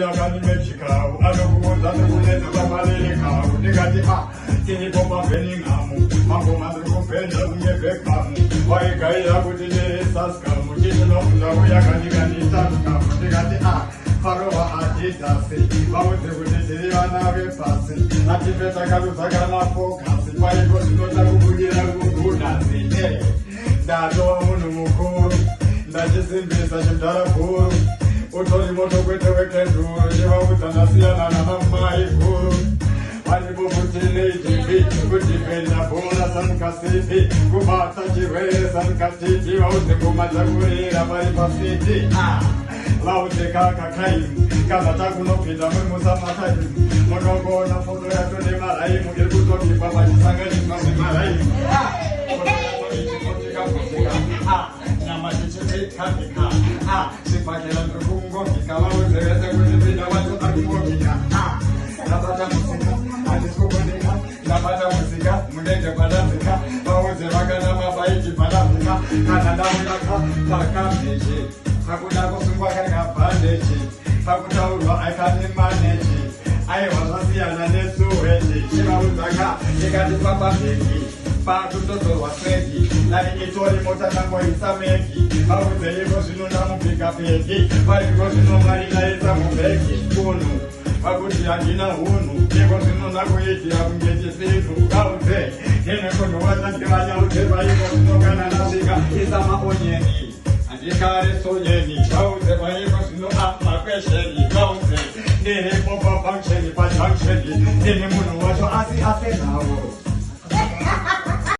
Yakanimechikhau anokuudza nekunetsa kwamalelekau ndikati tiripo pavheningamu mangoma ndiri kupenda kunge bhekamu waigaira kuti nesaskamu titinobvunzavo yakanikanitaskamu ndikati farova adhidhasi vaudze kuti tiri vana vepasi atipe takarudzakana fokasi paiko zvinota kubudira kugudhasi ndatova munhu mukuru ndachisimbisa chimdara guru utori moto kwete wekenduro chivaudza ndasiyana namamai guru vanibobutineitipi kudhipenda bhora sanikasipi kubata chirwere sanikatiti vaudze ngoma dzakurira pari pasiti vaudze kakakaimu kana takunopinda mwemusamakaimu munongona foto yacho nemaraimu iri kutokibva pachisanganiswa nemaraimu nyama chichitikaika sipakela ndikungogika vauzevese kuti pinda wacho arikungogika ndabata musika handisikukunika ndabata musika munenge padafika vauze vakana mabaiti padafika kana ndavuyaka pakambeji pakuda kusungwa kakabhandeji pakutaurwa akanimaneji aiwa zvasiyana nesuweji chivaudzaka ikati papambeki pakutozorwa swegi nani itori mota nangoisa meki vaudze iko zvino ndamubika peki vaiko zvino marinaisa mubeki unhu vakuti handina hunhu iko zvino ndakuitira kunge chisifu vaudze inekunhuwaza ndivanyauze vaiko zvino kana ndasvika isa maonyeni handikare sonyeni vaudze vaiko zvino makwesheni vaudze ndiripo pafunctioni pajunction ndini munhu wacho asi asenawo